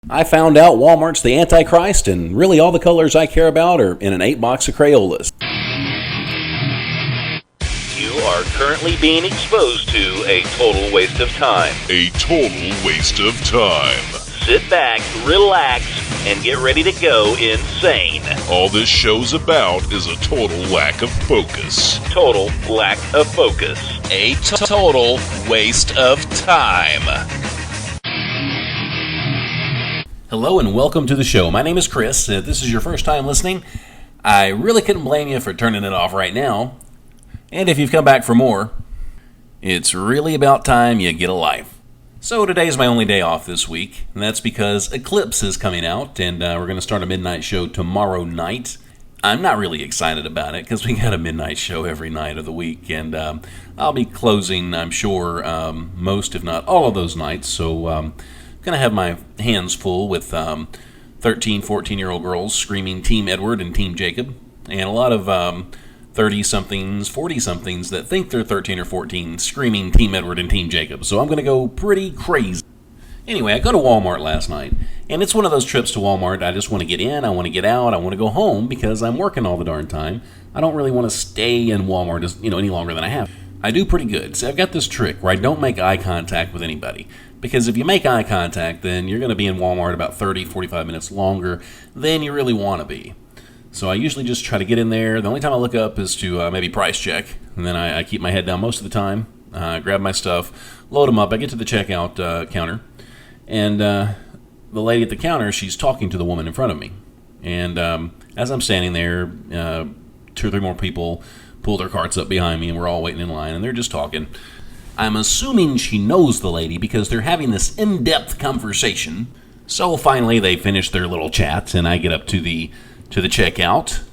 I found out Walmart's the Antichrist, and really all the colors I care about are in an 8-box of Crayolas. You are currently being exposed to a total waste of time. A total waste of time. Sit back, relax, and get ready to go insane. All this show's about is a total lack of focus. Total lack of focus. A total waste of time. Hello and welcome to the show. My name is Chris. If this is your first time listening, I really couldn't blame you for turning it off right now. And if you've come back for more, it's really about time you get a life. So today's my only day off this week, and that's because Eclipse is coming out, and we're going to start a midnight show tomorrow night. I'm not really excited about it, because we got a midnight show every night of the week, and I'll be closing, I'm sure, most, if not all of those nights, so I'm going to have my hands full with 13, 14-year-old girls screaming Team Edward and Team Jacob, and a lot of 30-somethings, 40-somethings that think they're 13 or 14 screaming Team Edward and Team Jacob. So I'm going to go pretty crazy. Anyway, I go to Walmart last night, and it's one of those trips to Walmart. I just want to get in, I want to get out, I want to go home because I'm working all the darn time. I don't really want to stay in Walmart any longer than I have. I do pretty good. See, I've got this trick where I don't make eye contact with anybody. Because if you make eye contact, then you're going to be in Walmart about 30, 45 minutes longer than you really want to be. So I usually just try to get in there. The only time I look up is to maybe price check. And then I keep my head down most of the time. Grab my stuff, load them up. I get to the checkout counter. And the lady at the counter, she's talking to the woman in front of me. And as I'm standing there, 2 or 3 more people pull their carts up behind me. And we're all waiting in line. And they're just talking. I'm assuming she knows the lady because they're having this in-depth conversation. So finally they finish their little chat. And I get up to the checkout.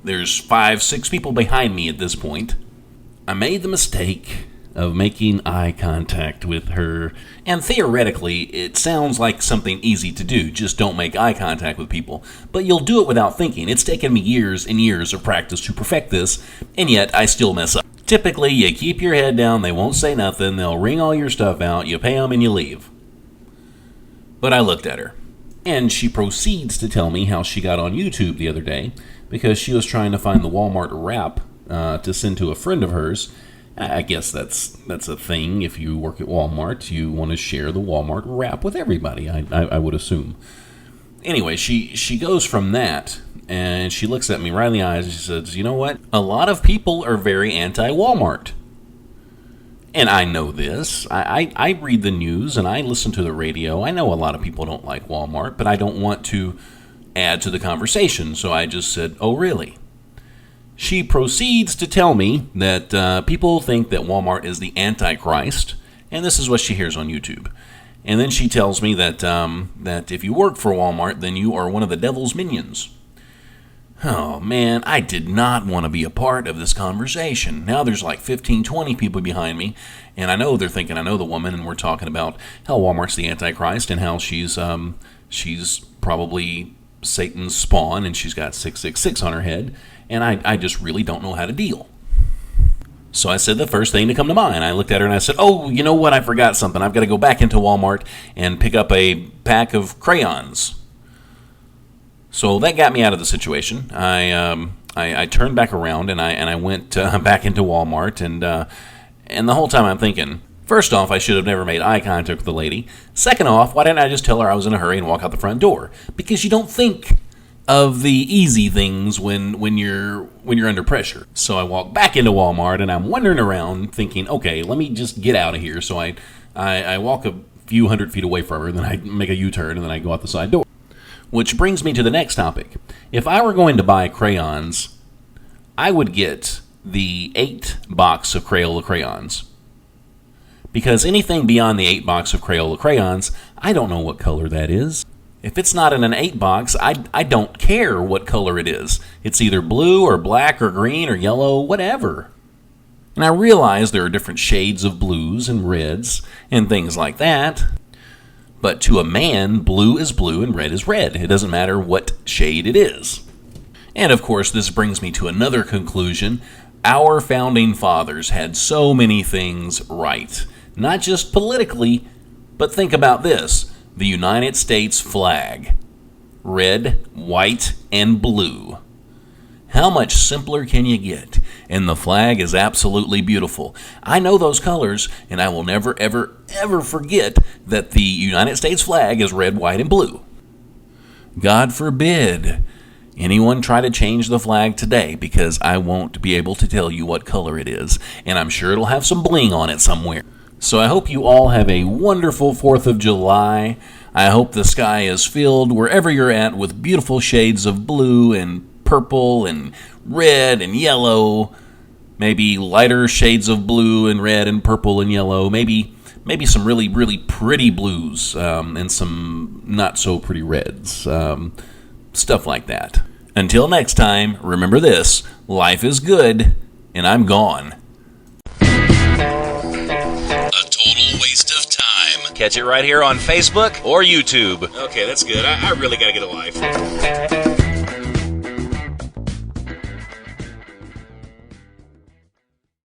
There's 5, 6 people behind me at this point. I made the mistake of making eye contact with her, and theoretically, it sounds like something easy to do. Just don't make eye contact with people. But you'll do it without thinking. It's taken me years and years of practice to perfect this, and yet I still mess up. Typically, you keep your head down, they won't say nothing, they'll ring all your stuff out, you pay them, and you leave. But I looked at her. And she proceeds to tell me how she got on YouTube the other day because she was trying to find the Walmart wrap to send to a friend of hers. I guess that's a thing. If you work at Walmart, you want to share the Walmart wrap with everybody, I would assume. Anyway, she goes from that, and she looks at me right in the eyes, and she says, you know what? A lot of people are very anti-Walmart. And I know this. I read the news and I listen to the radio. I know a lot of people don't like Walmart, but I don't want to add to the conversation. So I just said, oh, really? She proceeds to tell me that people think that Walmart is the Antichrist. And this is what she hears on YouTube. And then she tells me that if you work for Walmart, then you are one of the devil's minions. Oh, man, I did not want to be a part of this conversation. Now there's like 15, 20 people behind me, and I know they're thinking I know the woman, and we're talking about how Walmart's the Antichrist and how she's probably Satan's spawn, and she's got 666 on her head, and I just really don't know how to deal. So I said the first thing to come to mind. I looked at her and I said, oh, you know what? I forgot something. I've got to go back into Walmart and pick up a pack of crayons. So that got me out of the situation. I turned back around and I went back into Walmart, and the whole time I'm thinking, first off, I should have never made eye contact with the lady. Second off, why didn't I just tell her I was in a hurry and walk out the front door? Because you don't think of the easy things when you're under pressure. So I walk back into Walmart and I'm wandering around thinking, okay, let me just get out of here. So I walk a few hundred feet away from her, and then I make a U-turn, and then I go out the side door. Which brings me to the next topic. If I were going to buy crayons, I would get the 8-box of Crayola crayons. Because anything beyond the 8-box of Crayola crayons, I don't know what color that is. If it's not in an 8-box, I don't care what color it is. It's either blue or black or green or yellow, whatever. And I realize there are different shades of blues and reds and things like that. But to a man, blue is blue and red is red. It doesn't matter what shade it is. And of course, this brings me to another conclusion. Our founding fathers had so many things right. Not just politically, but think about this. the United States flag. Red, white, and blue. How much simpler can you get? And the flag is absolutely beautiful. I know those colors, and I will never, ever, ever forget that the United States flag is red, white, and blue. God forbid anyone try to change the flag today, because I won't be able to tell you what color it is, and I'm sure it'll have some bling on it somewhere. So I hope you all have a wonderful 4th of July. I hope the sky is filled wherever you're at with beautiful shades of blue and purple and red and yellow, maybe lighter shades of blue and red and purple and yellow, maybe some really, really pretty blues and some not so pretty reds, stuff like that. Until next time, remember this: life is good, and I'm gone. A total waste of time. Catch it right here on Facebook or YouTube. Okay, that's good. I really gotta get a life.